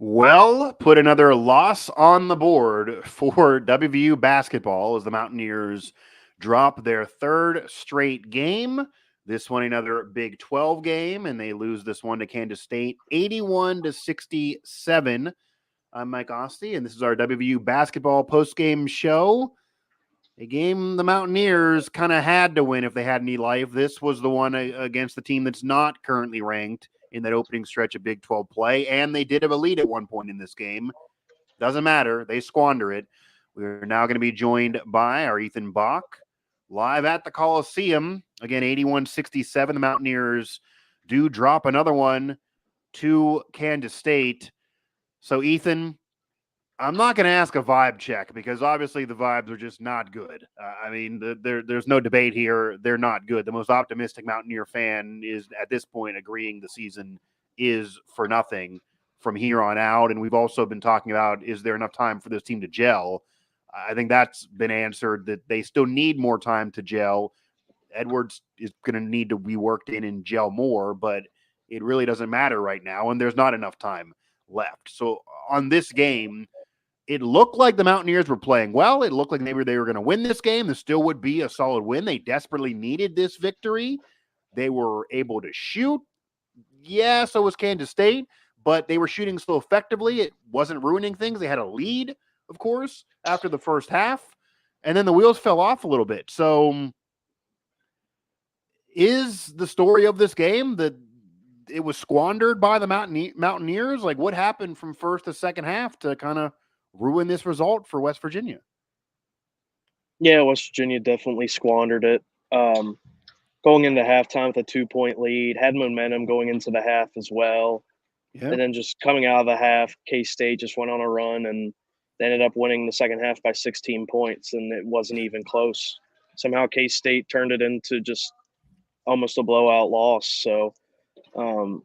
Well, put another loss on the board for WVU basketball as the Mountaineers drop their third straight game. This one another Big 12 game, and they lose this one to Kansas State 81-67. I'm Mike Asti, and this is our WVU basketball postgame show. A game the Mountaineers kind of had to win if they had any life. This was the one against the team that's not currently ranked in that opening stretch of Big 12 play, and they did have a lead at one point in this game. Doesn't matter. They squander it. We're now going to be joined by our Ethan Bock, live at the Coliseum. Again, 81-67. The Mountaineers do drop another one to Kansas State. So, Ethan, I'm not going to ask a vibe check because obviously the vibes are just not good. There's no debate here. They're not good. The most optimistic Mountaineer fan is at this point agreeing the season is for nothing from here on out. And we've also been talking about, is there enough time for this team to gel? I think that's been answered, that they still need more time to gel. Edwards is going to need to be worked in and gel more, but it really doesn't matter right now. And there's not enough time left. So on this game, it looked like the Mountaineers were playing well. It looked like maybe they were going to win this game. This still would be a solid win. They desperately needed this victory. They were able to shoot. Yeah, so was Kansas State, but they were shooting so effectively, it wasn't ruining things. They had a lead, of course, after the first half, and then the wheels fell off a little bit. So is the story of this game that it was squandered by the Mountaineers? Like, what happened from first to second half to kind of ruin this result for West Virginia? Yeah, West Virginia definitely squandered it. Going into halftime with a 2-point lead, had momentum going into the half as well. Yeah. And then just coming out of the half, K-State just went on a run and they ended up winning the second half by 16 points, and it wasn't even close. Somehow K-State turned it into just almost a blowout loss. So, and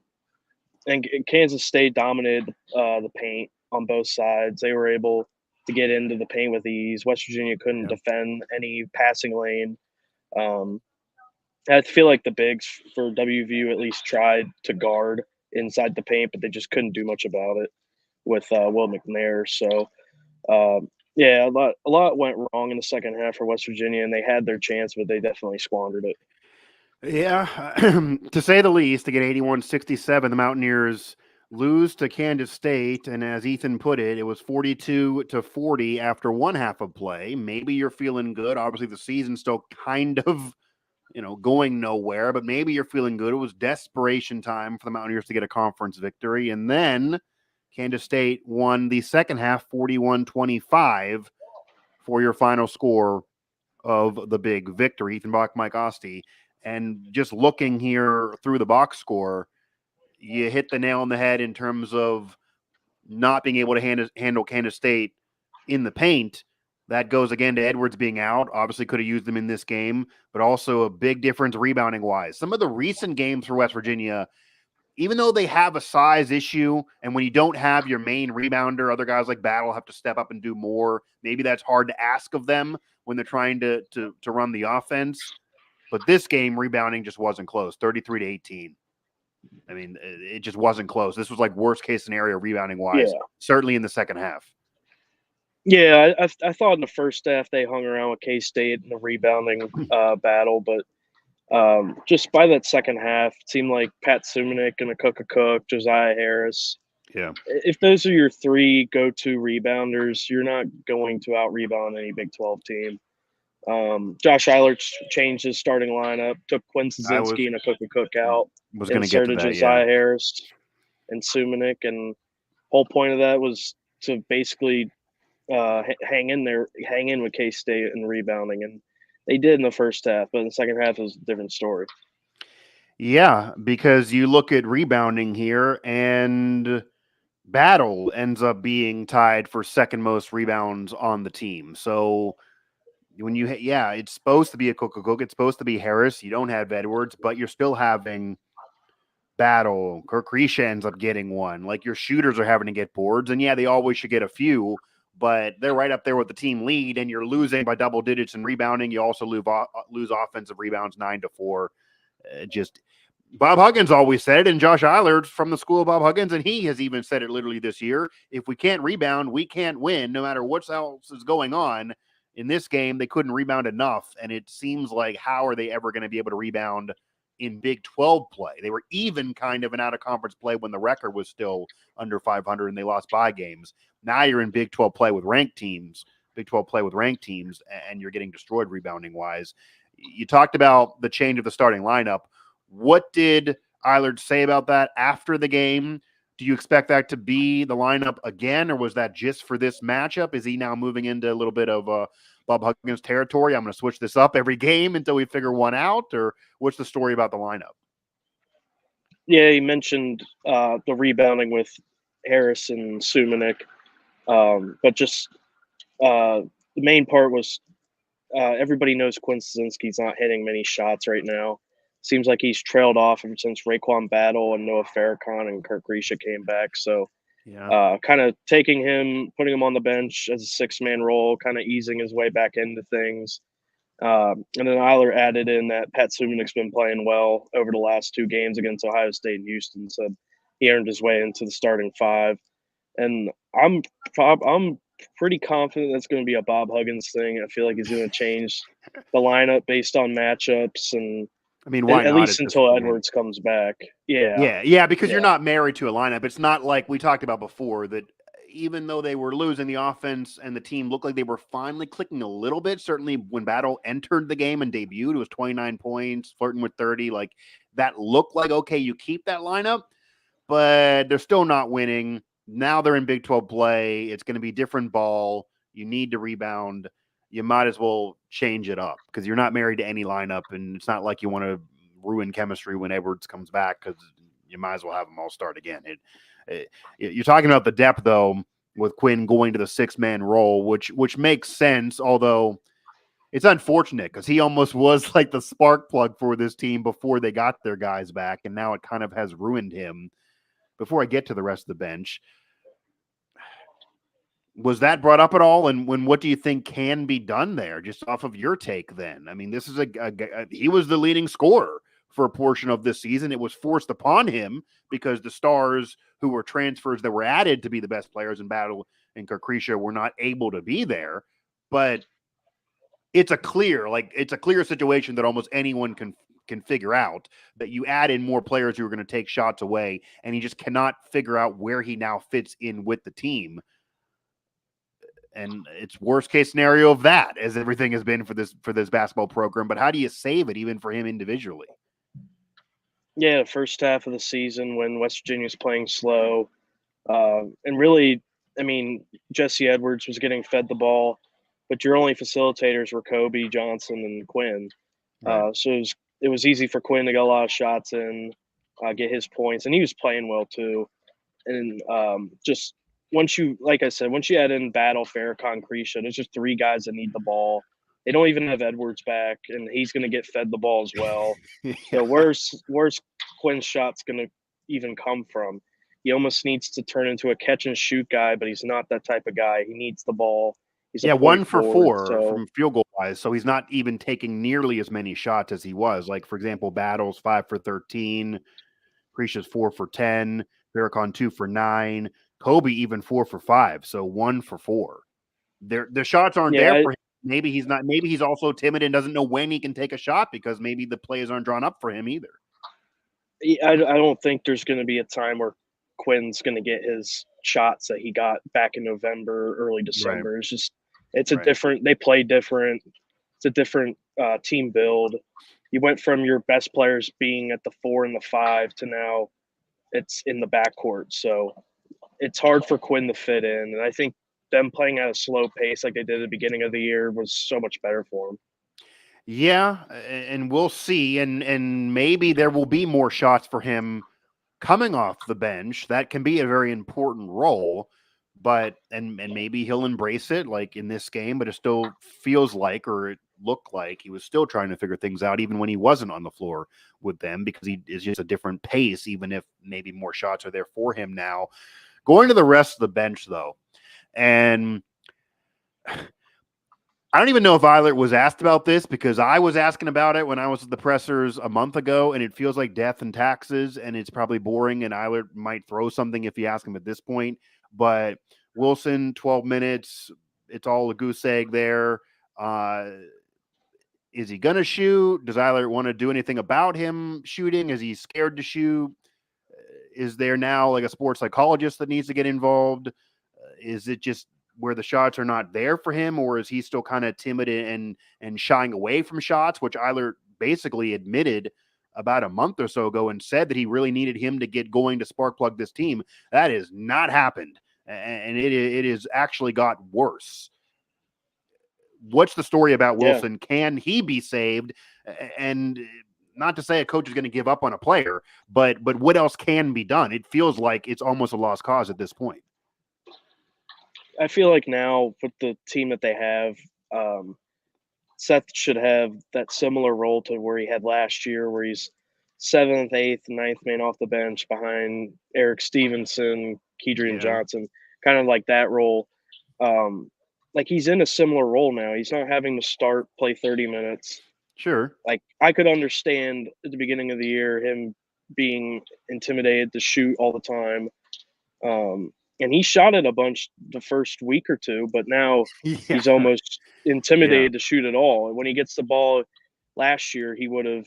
Kansas State dominated the paint on both sides. They were able to get into the paint with ease. West Virginia couldn't defend any passing lane. I feel like the bigs for WVU at least tried to guard inside the paint, but they just couldn't do much about it with Will McNair. So, yeah, a lot went wrong in the second half for West Virginia, and they had their chance, but they definitely squandered it. Yeah, to say the least, to get 81-67, the Mountaineers lose to Kansas State, and as Ethan put it, it was 42-40 after one half of play. Maybe you're feeling good. Obviously, the season's still kind of, going nowhere, but maybe you're feeling good. It was desperation time for the Mountaineers to get a conference victory, and then Kansas State won the second half 41-25 for your final score of the big victory. Ethan Bock, Mike Asti. And just looking here through the box score, you hit the nail on the head in terms of not being able to handle Kansas State in the paint. That goes again to Edwards being out. Obviously could have used them in this game, but also a big difference rebounding-wise. Some of the recent games for West Virginia, even though they have a size issue, and when you don't have your main rebounder, other guys like Battle have to step up and do more. Maybe that's hard to ask of them when they're trying to run the offense. But this game, rebounding just wasn't close, 33-18. I mean, it just wasn't close. This was like worst case scenario rebounding-wise, certainly in the second half. Yeah, I thought in the first half they hung around with K-State in the rebounding battle, but just by that second half, it seemed like Pat Suminick and Akok Cook, Josiah Harris. Yeah. If those are your three go-to rebounders, you're not going to out-rebound any Big 12 team. Josh Eilert changed his starting lineup, took Quinn Szynski and Akok Cook out, inserted Josiah Harris and Suminick, and whole point of that was to basically hang in with K-State and rebounding, and they did in the first half, but in the second half it was a different story. Yeah, because you look at rebounding here, and Battle ends up being tied for second most rebounds on the team. So when it's supposed to be a Cook, it's supposed to be Harris. You don't have Edwards, but you're still having Battle. Kirk Risha ends up getting one. Like, your shooters are having to get boards, and they always should get a few, but they're right up there with the team lead, and you're losing by double digits in rebounding. You also lose offensive rebounds 9-4. Bob Huggins always said it, and Josh Eiler's from the school of Bob Huggins, and he has even said it literally this year. If we can't rebound, we can't win, no matter what else is going on. In this game, they couldn't rebound enough, and it seems like how are they ever going to be able to rebound in Big 12 play? They were even kind of an out-of-conference play when the record was still under 500 and they lost by games. Now you're in Big 12 play with ranked teams, Big 12 play with ranked teams, and you're getting destroyed rebounding-wise. You talked about the change of the starting lineup. What did Eilert say about that after the game? Do you expect that to be the lineup again, or was that just for this matchup? Is he now moving into a little bit of Bob Huggins territory? I'm going to switch this up every game until we figure one out, or what's the story about the lineup? Yeah, he mentioned the rebounding with Harris and Sumanik, but just the main part was everybody knows Quinn Szynski's not hitting many shots right now. Seems like he's trailed off ever since Raekwon Battle and Noah Farrakhan and Kirk Risha came back. So kind of taking him, putting him on the bench as a six-man role, kind of easing his way back into things. And then Eiler added in that Pat Sumanik's been playing well over the last two games against Ohio State and Houston. So he earned his way into the starting five. And I'm pretty confident that's going to be a Bob Huggins thing. I feel like he's going to change the lineup based on matchups, and I mean, why at not least until Edwards comes back. Yeah, because you're not married to a lineup. It's not like we talked about before that even though they were losing, the offense and the team looked like they were finally clicking a little bit. Certainly when Battle entered the game and debuted, it was 29 points, flirting with 30. Like that looked like, okay, you keep that lineup, but they're still not winning. Now they're in Big 12 play. It's going to be different ball. You need to rebound. You might as well change it up because you're not married to any lineup, and it's not like you want to ruin chemistry when Edwards comes back because you might as well have them all start again. You're talking about the depth, though, with Quinn going to the six-man role, which makes sense, although it's unfortunate because he almost was like the spark plug for this team before they got their guys back, and now it kind of has ruined him. Before I get to the rest of the bench, was that brought up at all? And what do you think can be done there, just off of your take then? I mean, this is he was the leading scorer for a portion of this season. It was forced upon him because the stars who were transfers that were added to be the best players in Battle and Kirk Risha were not able to be there. But it's a clear situation that almost anyone can figure out, that you add in more players who are going to take shots away, and he just cannot figure out where he now fits in with the team. And it's worst case scenario of that, as everything has been for this basketball program. But how do you save it even for him individually? Yeah, first half of the season when West Virginia's playing slow, and really, I mean, Jesse Edwards was getting fed the ball, but your only facilitators were Kobe, Johnson, and Quinn. Right. So it was easy for Quinn to get a lot of shots in, get his points, and he was playing well too. And just once you, like I said, once you add in Battle, Farrakhan, Krisha, there's just three guys that need the ball. They don't even have Edwards back, and he's going to get fed the ball as well. Yeah. So where's Quinn's shot's going to even come from? He almost needs to turn into a catch and shoot guy, but he's not that type of guy. He needs the ball. He's a 1 for forward, 4 from field goal wise, so he's not even taking nearly as many shots as he was. Like, for example, Battle's 5 for 13, Krisha's 4 for 10, Farrakhan 2 for 9, Kobe even 4 for 5, so 1 for 4. The shots aren't there for him. Maybe he's not. Maybe he's also timid and doesn't know when he can take a shot because maybe the plays aren't drawn up for him either. I don't think there's going to be a time where Quinn's going to get his shots that he got back in November, early December. Right. It's just, it's a different, they play different. It's a different team build. You went from your best players being at the 4 and the 5 to now it's in the backcourt. So it's hard for Quinn to fit in. And I think them playing at a slow pace like they did at the beginning of the year was so much better for him. Yeah, and we'll see, and maybe there will be more shots for him coming off the bench. That can be a very important role, but and maybe he'll embrace it like in this game, but it still feels like, or it looked like, he was still trying to figure things out even when he wasn't on the floor with them, because he is just a different pace, even if maybe more shots are there for him now. Going to the rest of the bench, though, and I don't even know if Eilert was asked about this, because I was asking about it when I was at the pressers a month ago, and it feels like death and taxes, and it's probably boring, and Eilert might throw something if you ask him at this point. But Wilson, 12 minutes, it's all a goose egg there. Is he going to shoot? Does Eilert want to do anything about him shooting? Is he scared to shoot? Is there now like a sports psychologist that needs to get involved? Is it just where the shots are not there for him, or is he still kind of timid and shying away from shots, which Eilert basically admitted about a month or so ago and said that he really needed him to get going to spark plug this team? That has not happened, and it has actually got worse. What's the story about Wilson? Yeah. Can he be saved? And not to say a coach is going to give up on a player, but what else can be done? It feels like it's almost a lost cause at this point. I feel like now with the team that they have, Seth should have that similar role to where he had last year, where he's 7th, 8th, 9th man off the bench behind Eric Stevenson, Kedrian Johnson, kind of like that role. Like he's in a similar role now. He's not having to start, play 30 minutes. Sure. Like I could understand at the beginning of the year him being intimidated to shoot all the time. And he shot it a bunch the first week or two, but now he's almost intimidated to shoot at all. When he gets the ball last year, he would have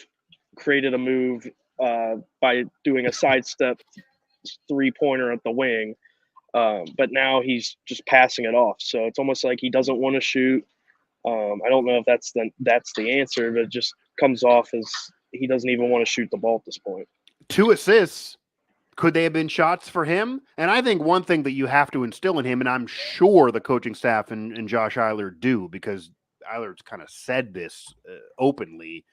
created a move by doing a sidestep 3-pointer at the wing. But now he's just passing it off. So it's almost like he doesn't want to shoot. I don't know if that's the answer, but it just comes off as he doesn't even want to shoot the ball at this point. 2 assists. Could they have been shots for him? And I think one thing that you have to instill in him, and I'm sure the coaching staff and Josh Eilert do, because Eilert's kind of said this openly,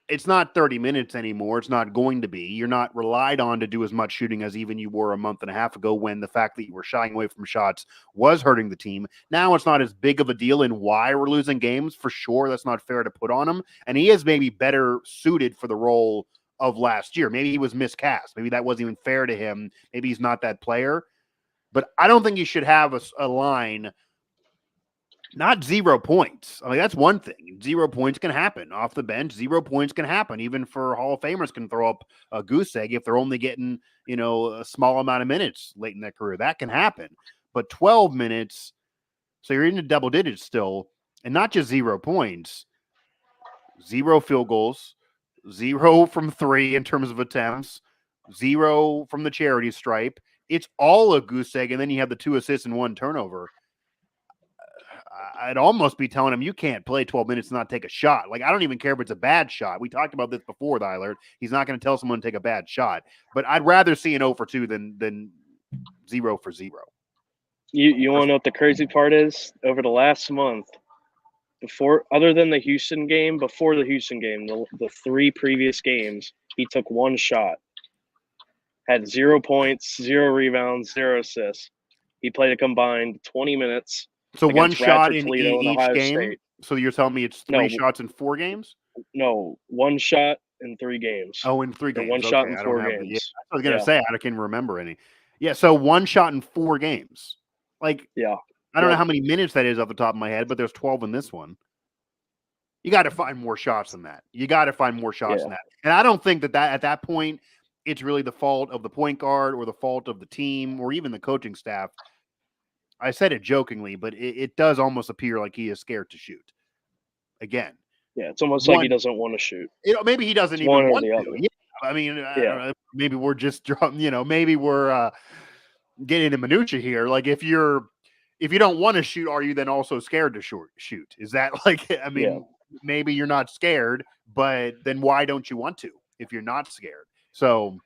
it's not 30 minutes anymore. It's not going to be. You're not relied on to do as much shooting as even you were a month and a half ago, when the fact that you were shying away from shots was hurting the team. Now it's not as big of a deal in why we're losing games. For sure, that's not fair to put on him. And he is maybe better suited for the role of last year. Maybe he was miscast. Maybe that wasn't even fair to him. Maybe he's not that player. But I don't think you should have a line, not 0 points. I mean, that's one thing. 0 points can happen. Off the bench, 0 points can happen. Even for Hall of Famers can throw up a goose egg if they're only getting, a small amount of minutes late in their career. That can happen. But 12 minutes, so you're into double digits still, and not just 0 points, 0 field goals, 0 from 3 in terms of attempts, 0 from the charity stripe. It's all a goose egg, and then you have the 2 assists and 1 turnover. I'd almost be telling him you can't play 12 minutes and not take a shot. Like, I don't even care if it's a bad shot. We talked about this before, Eilert. He's not going to tell someone to take a bad shot. But I'd rather see an 0 for 2 than 0 for 0. You want to know what the crazy part is? Over the last month, other than the Houston game, before the Houston game, the 3 previous games, he took 1 shot, had 0 points, 0 rebounds, 0 assists. He played a combined 20 minutes. So 1 shot in Toledo each Ohio game? State. So you're telling me it's 3 shots in 4 games? No, 1 shot in 3 games. Oh, in 3 games. 1 shot in 4 games. I was going to say, I can't remember any. Yeah, so 1 shot in 4 games. Like, I don't know how many minutes that is off the top of my head, but there's 12 in this one. You got to find more shots than that. You got to find more shots than that. And I don't think that at that point, it's really the fault of the point guard or the fault of the team or even the coaching staff. I said it jokingly, but it does almost appear like he is scared to shoot. Again. Yeah, it's almost like he doesn't want to shoot. Maybe he doesn't even want to. Yeah. I mean, I don't know. Maybe we're just, maybe we're getting into minutia here. Like, if you don't want to shoot, are you then also scared to shoot? Is that like, I mean, maybe you're not scared, but then why don't you want to if you're not scared? So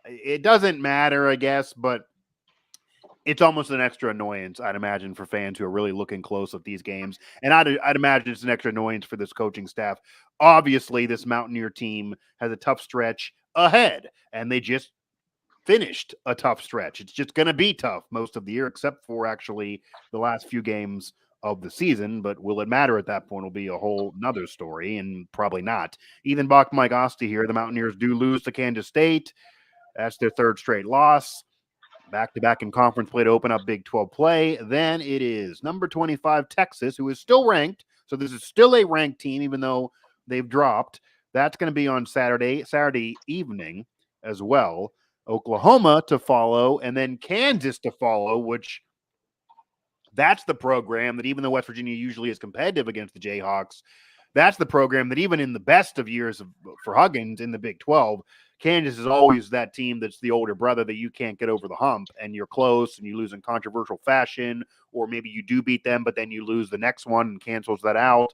it doesn't matter, I guess, but it's almost an extra annoyance, I'd imagine, for fans who are really looking close at these games. And I'd imagine it's an extra annoyance for this coaching staff. Obviously, this Mountaineer team has a tough stretch ahead, and they just finished a tough stretch. It's just going to be tough most of the year, except for actually the last few games of the season. But will it matter at that point will be a whole nother story, and probably not. Ethan Bock, Mike Asti here. The Mountaineers do lose to Kansas State. That's their 3rd straight loss. back-to-back in conference play to open up Big 12 play. Then it is number 25 Texas, who is still ranked. So this is still a ranked team, even though they've dropped. That's going to be on Saturday evening as well. Oklahoma to follow, and then Kansas to follow, which that's the program that even though West Virginia usually is competitive against the Jayhawks, that's the program that even in the best of years for Huggins in the Big 12, Kansas is always that team that's the older brother that you can't get over the hump, and you're close and you lose in controversial fashion, or maybe you do beat them, but then you lose the next one and cancels that out.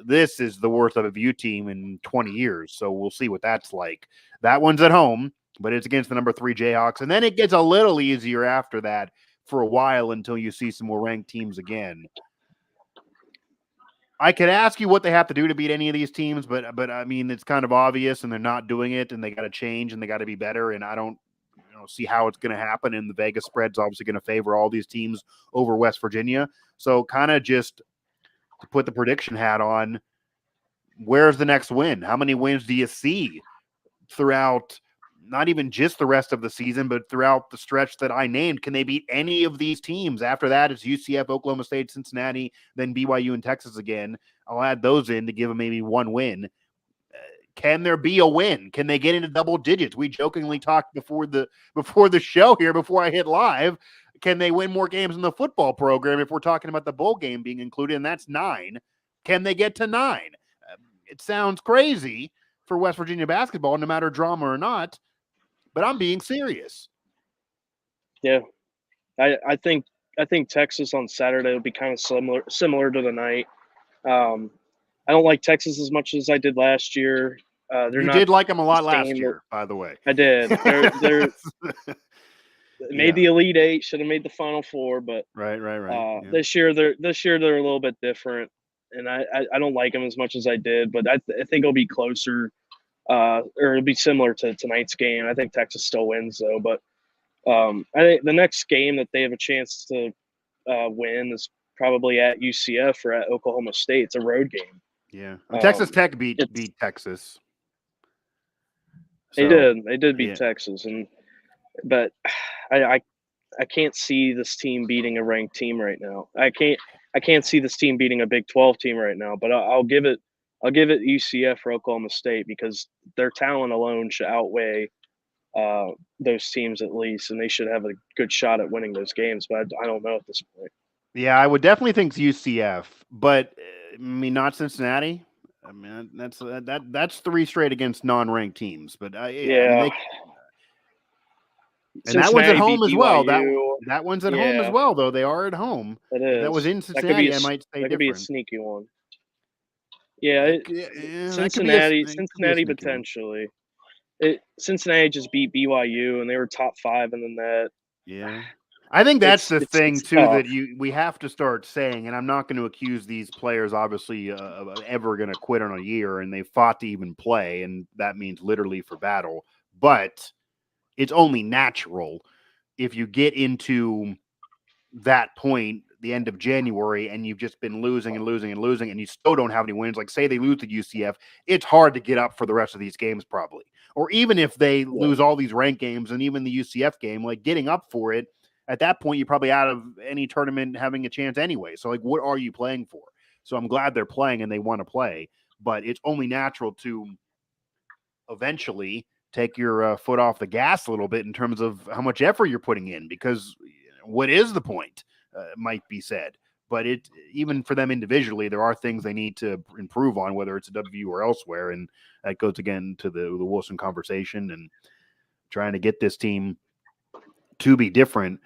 This is the worst WVU team in 20 years, so we'll see what that's like. That one's at home, but it's against the number 3 Jayhawks, and then it gets a little easier after that for a while until you see some more ranked teams again. I could ask you what they have to do to beat any of these teams, but I mean, it's kind of obvious, and they're not doing it, and they got to change, and they got to be better, and I don't see how it's going to happen, and the Vegas spread's obviously going to favor all these teams over West Virginia. So kind of just to put the prediction hat on, where's the next win? How many wins do you see throughout not even just the rest of the season, but throughout the stretch that I named? Can they beat any of these teams? After that, it's UCF, Oklahoma State, Cincinnati, then BYU and Texas again. I'll add those in to give them maybe one win. Can there be a win? Can they get into double digits? We jokingly talked before the show here, before I hit live. Can they win more games in the football program if we're talking about the bowl game being included, and that's 9? Can they get to 9? It sounds crazy for West Virginia basketball, no matter drama or not, but I'm being serious. Yeah, I think Texas on Saturday will be kind of similar to the night. I don't like Texas as much as I did last year. You did like them a lot last year, by the way. I did. They're made the Elite Eight, should have made the Final Four, but right. Yeah. This year they're a little bit different, and I don't like them as much as I did, but I think it'll be closer, or it'll be similar to tonight's game. I think Texas still wins though, but I think the next game that they have a chance to win is probably at UCF or at Oklahoma State. It's a road game. Yeah, Texas Tech beat Texas. So, they did beat Texas, but I can't see this team beating a ranked team right now. I can't see this team beating a Big 12 team right now. But I'll give it UCF or Oklahoma State because their talent alone should outweigh those teams at least, and they should have a good shot at winning those games. But I don't know at this point. Yeah, I would definitely think UCF, but I mean not Cincinnati. I mean that's 3 straight against non-ranked teams. But yeah. And that one's at home as well. That one's at home as well, though. They are at home. It is. If that was in Cincinnati, I might say that could be a sneaky one. Yeah, Cincinnati potentially. Cincinnati just beat BYU, and they were top 5 in the net. Yeah, I think that's the thing too that we have to start saying. And I'm not going to accuse these players, obviously, of ever going to quit on a year, and they fought to even play, and that means literally for battle. But it's only natural if you get into that point, the end of January, and you've just been losing, and you still don't have any wins. Like, say they lose to UCF, it's hard to get up for the rest of these games, probably. Or even if they lose all these ranked games and even the UCF game, like getting up for it, at that point, you're probably out of any tournament having a chance anyway. So, like, what are you playing for? So I'm glad they're playing and they want to play, but it's only natural to eventually take your foot off the gas a little bit in terms of how much effort you're putting in, because what is the point, might be said. But even for them individually, there are things they need to improve on, whether it's a WVU or elsewhere. And that goes again to the Wilson conversation and trying to get this team to be different.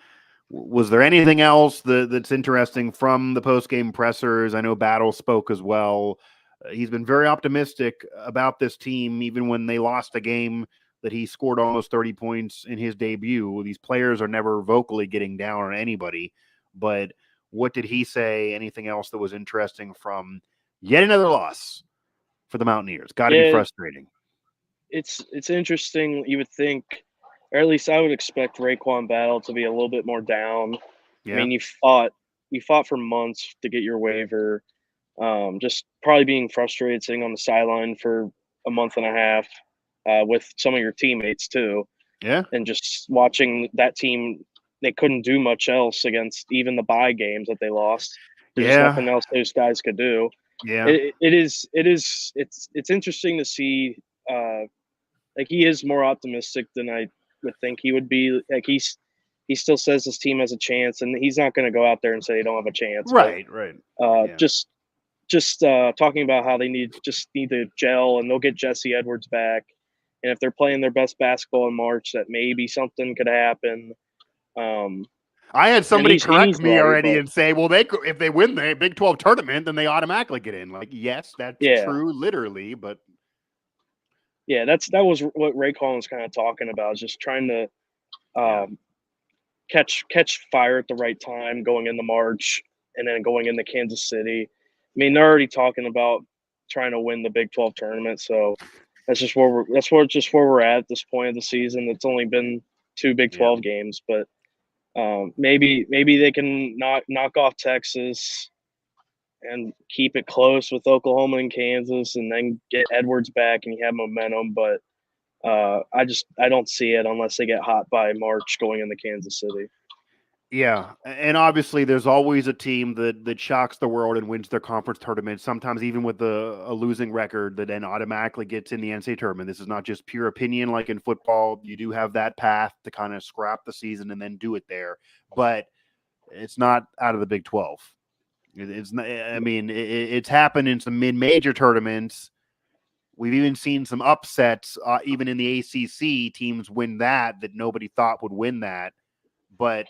Was there anything else that's interesting from the post-game pressers? I know Battle spoke as well. He's been very optimistic about this team, even when they lost a game that he scored almost 30 points in his debut. These players are never vocally getting down on anybody. But what did he say? Anything else that was interesting from yet another loss for the Mountaineers? Got to be frustrating. It's interesting. You would think, or at least I would expect Raekwon Battle to be a little bit more down. Yeah. I mean, you fought for months to get your waiver. Just probably being frustrated sitting on the sideline for a month and a half with some of your teammates too. Yeah. And just watching that team they couldn't do much else against even the bye games that they lost. There's just Yeah. nothing else those guys could do. Yeah. It's interesting to see. Like he is more optimistic than I would think he would be. Like he still says his team has a chance, and he's not going to go out there and say they don't have a chance. Right. But Yeah. just talking about how they need to gel, and they'll get Jesse Edwards back. And if they're playing their best basketball in March, that maybe something could happen. I had somebody correct he's me right, already but and say, well, if they win the Big 12 tournament, then they automatically get in. Like, yes, that's yeah, true, literally, but yeah, that was what Raycon was kind of talking about, just trying to catch fire at the right time going into March and then going into Kansas City. I mean, they're already talking about trying to win the Big 12 tournament, so that's where we're at this point of the season. It's only been 2 Big 12 games, but maybe they can knock off Texas and keep it close with Oklahoma and Kansas, and then get Edwards back and you have momentum. But I don't see it unless they get hot by March going into Kansas City. yeah, and obviously there's always a team that shocks the world and wins their conference tournament, sometimes even with a losing record, that then automatically gets in the NCAA tournament. This is not just pure opinion like in football. You do have that path to kind of scrap the season and then do it there, but it's not out of the Big 12. It's not, I mean, it's happened in some mid-major tournaments. We've even seen some upsets, even in the ACC. Teams win that nobody thought would win that, but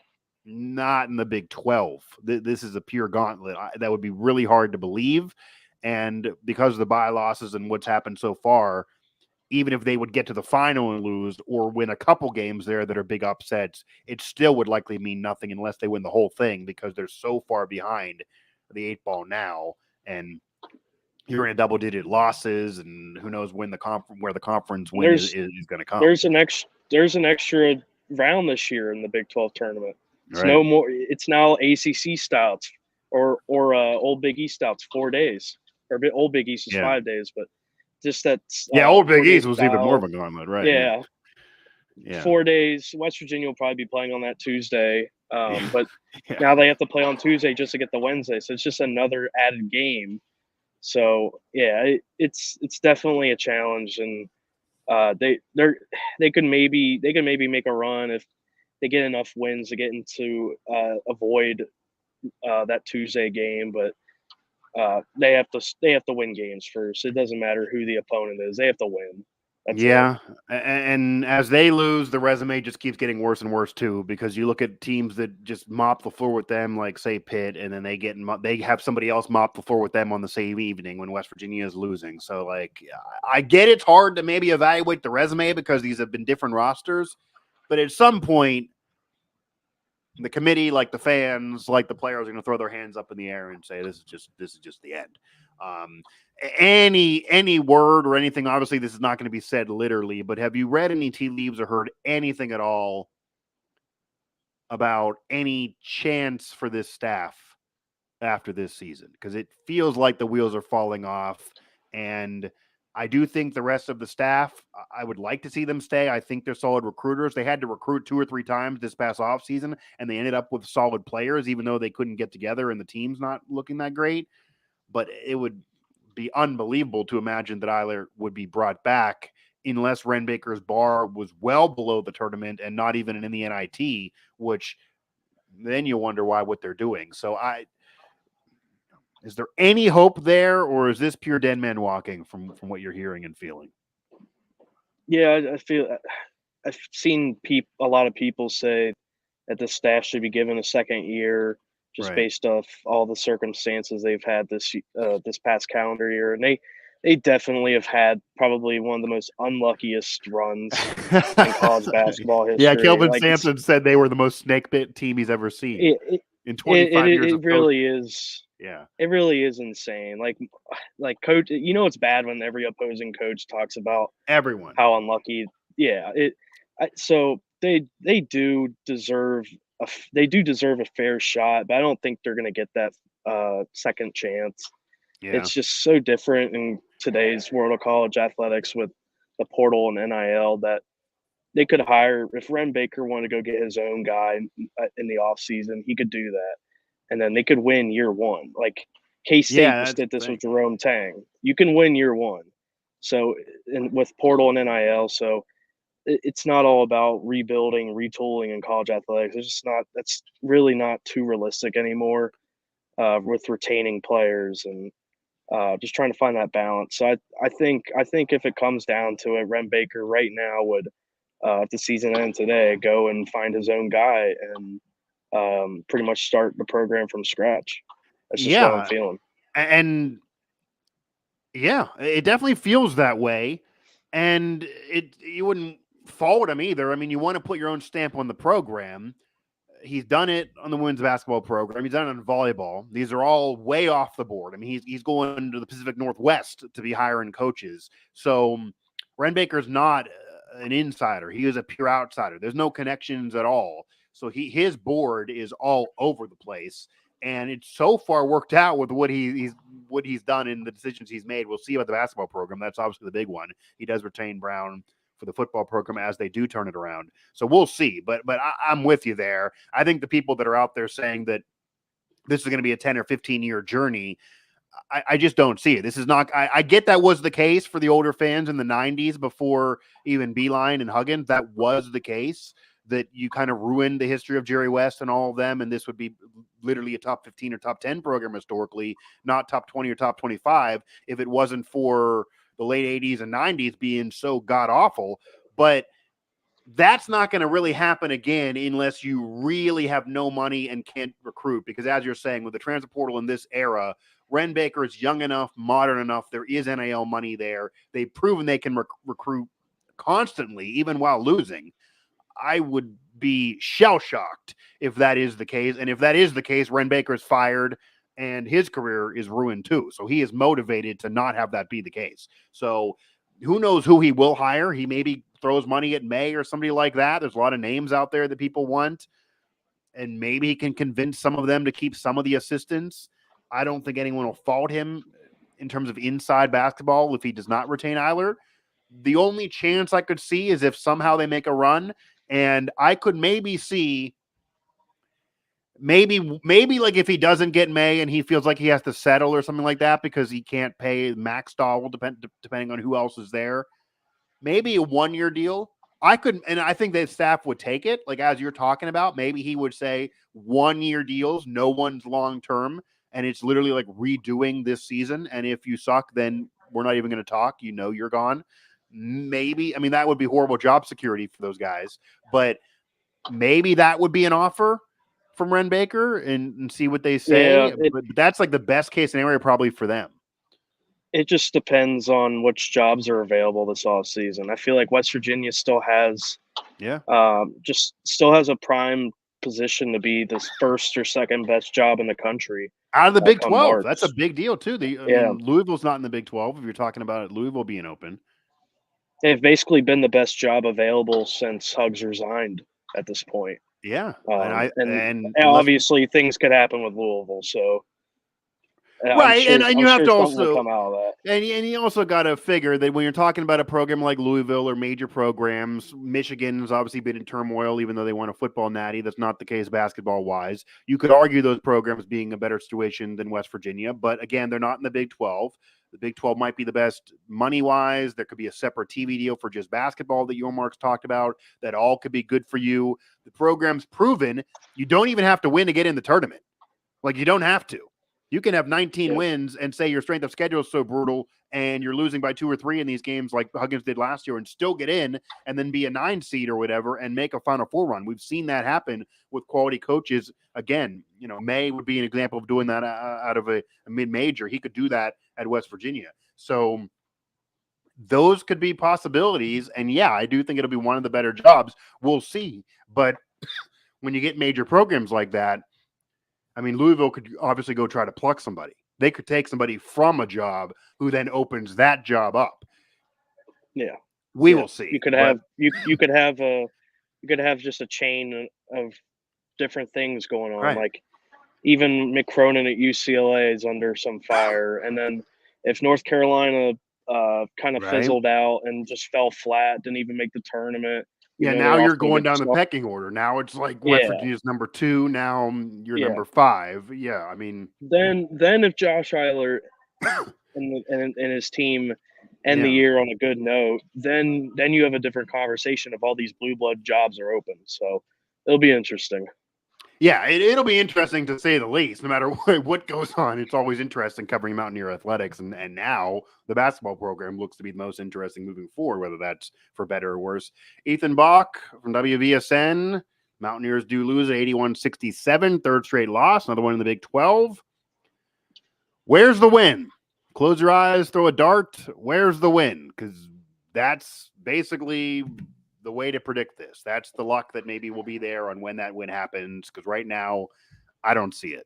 not in the Big 12. This is a pure gauntlet. That would be really hard to believe. And because of the bye losses and what's happened so far, even if they would get to the final and lose or win a couple games there that are big upsets, it still would likely mean nothing unless they win the whole thing, because they're so far behind the 8 ball now. And you're in double-digit losses, and who knows when where the conference win is going to come. There's an extra round this year in the Big 12 tournament. It's Right. no more. It's now ACC stouts or Old Big East stouts 4 days, or Old Big East is 5 days, but just that's Old Big East was even more of a gauntlet, right? Yeah. Yeah. 4 days. West Virginia will probably be playing on that Tuesday, but now they have to play on Tuesday just to get the Wednesday, so it's just another added game. So yeah, it's definitely a challenge, and they could maybe make a run if they get enough wins to get into avoid that Tuesday game, but they have to win games first. It doesn't matter who the opponent is; they have to win. That's it. And as they lose, the resume just keeps getting worse and worse too, because you look at teams that just mop the floor with them, like say Pitt, and then they have somebody else mop the floor with them on the same evening when West Virginia is losing. So like, I get it's hard to maybe evaluate the resume because these have been different rosters, but at some point, the committee, like the fans, like the players, are going to throw their hands up in the air and say, "This is just the end." Any word or anything? Obviously, this is not going to be said literally, but have you read any tea leaves or heard anything at all about any chance for this staff after this season? Because it feels like the wheels are falling off, and I do think the rest of the staff, I would like to see them stay. I think they're solid recruiters. They had to recruit 2 or 3 times this past offseason, and they ended up with solid players, even though they couldn't get together and the team's not looking that great. But it would be unbelievable to imagine that Eiler would be brought back unless Renbaker's bar was well below the tournament and not even in the NIT, which then you wonder what they're doing. So is there any hope there, or is this pure dead man walking from what you're hearing and feeling? Yeah, I feel I've seen a lot of people say that the staff should be given a second year just based off all the circumstances they've had this past calendar year, and they definitely have had probably one of the most unluckiest runs in college basketball history. Yeah, Kelvin Sampson said they were the most snake bit team he's ever seen in 25 years. It really is. Yeah, it really is insane. Like coach, it's bad when every opposing coach talks about everyone how unlucky. Yeah, so they do deserve a fair shot, but I don't think they're going to get that second chance. Yeah. It's just so different in today's world of college athletics with the portal and NIL that they could hire if Ren Baker wanted to go get his own guy in the offseason, he could do that, and then they could win year one. Like K State Yeah, just that's did the this with thing. Jerome Tang. You can win year one. So, and with portal and NIL, so it's not all about rebuilding, retooling in college athletics. It's just not. That's really not too realistic anymore with retaining players and just trying to find that balance. So I think if it comes down to it, Ren Baker right now would, if the season ends today, go and find his own guy and pretty much start the program from scratch. That's just what I'm Yeah, feeling. and yeah, it definitely feels that way, and you wouldn't fault him either. I mean, you want to put your own stamp on the program. He's done it on the women's basketball program. He's done it on volleyball. These are all way off the board. I mean, he's going to the Pacific Northwest to be hiring coaches. So Ren Baker's not an insider. He is a pure outsider. There's no connections at all. So his board is all over the place, and it's so far worked out with what he's done in the decisions he's made. We'll see about the basketball program. That's obviously the big one. He does retain Brown for the football program as they do turn it around. So we'll see. But I'm with you there. I think the people that are out there saying that this is going to be a 10 or 15 year journey, I just don't see it. This is not. I get that was the case for the older fans in the 90s before even Beeline and Huggins. That was the case, that you kind of ruined the history of Jerry West and all of them, and this would be literally a top 15 or top 10 program historically, not top 20 or top 25, if it wasn't for the late 80s and 90s being so god awful. But that's not going to really happen again unless you really have no money and can't recruit. Because as you're saying, with the transfer portal in this era, Ren Baker is young enough, modern enough. There is NIL money there. They've proven they can recruit constantly, even while losing. I would be shell shocked if that is the case. And if that is the case, Ren Baker is fired and his career is ruined too. So he is motivated to not have that be the case. So who knows who he will hire? He maybe throws money at May or somebody like that. There's a lot of names out there that people want, and maybe he can convince some of them to keep some of the assistants. I don't think anyone will fault him in terms of inside basketball if he does not retain Eiler. The only chance I could see is if somehow they make a run, and I could maybe see maybe like if he doesn't get May and he feels like he has to settle or something like that because he can't pay max Dahl depending on who else is there. Maybe a 1-year deal. I could, and I think that staff would take it. Like as you're talking about, maybe he would say 1-year deals, no one's long term, and it's literally like redoing this season. And if you suck, then we're not even going to talk. You know, you're gone. Maybe, I mean, that would be horrible job security for those guys, but maybe that would be an offer from Ren Baker and see what they Yeah, say. But that's like the best case scenario probably for them. it just depends on which jobs are available this off season. I feel like West Virginia still has Yeah. just still has a prime position to be the first or second best job in the country Out of the Big come 12. March. That's a big deal, too. I Yeah, mean, Louisville's not in the Big 12 if you're talking about it, Louisville being open. they've basically been the best job available since Hugs resigned at this point. Yeah. And And unless obviously things could happen with Louisville, so I'm right, sure and I'm you have sure to something will also come out of that. and you also got to figure that when you're talking about a program like Louisville or major programs, Michigan's obviously been in turmoil, even though they won a football natty. That's not the case basketball wise. You could argue those programs being a better situation than West Virginia, but again, they're not in the Big 12. The Big 12 might be the best money wise. There could be a separate TV deal for just basketball that Mark's talked about. That all could be good for you. The program's proven you don't even have to win to get in the tournament. Like you don't have to. You can have 19 Yeah. wins and say your strength of schedule is so brutal and you're losing by 2 or 3 in these games like Huggins did last year and still get in and then be a 9 seed or whatever and make a Final Four run. We've seen that happen with quality coaches. Again, May would be an example of doing that out of a mid-major. He could do that at West Virginia. So those could be possibilities. And yeah, I do think it'll be one of the better jobs. We'll see. But when you get major programs like that, I mean, Louisville could obviously go try to pluck somebody. They could take somebody from a job who then opens that job up. Yeah. We will see. You could But have you could have just a chain of different things going on. right. Like even McCronin at UCLA is under some fire, and then if North Carolina kind of Right. fizzled out and just fell flat, didn't even make the tournament, Yeah, They're now also you're gonna going get down the smart. pecking order. Now it's like West Yeah, Virginia's number 2. Now you're yeah. number 5. Yeah, I mean, Then if Josh Eiler and his team end the yeah. year on a good note, then you have a different conversation if all these blue blood jobs are open. So it'll be interesting. Yeah, it'll be interesting to say the least. No matter what goes on, it's always interesting covering Mountaineer athletics. And now the basketball program looks to be the most interesting moving forward, whether that's for better or worse. Ethan Bock from WVSN. Mountaineers do lose at 81-67, third straight loss, another one in the Big 12. Where's the win? Close your eyes, throw a dart. Where's the win? Because that's basically the way to predict this. That's the luck that maybe will be there on when that win happens. Because right now, I don't see it.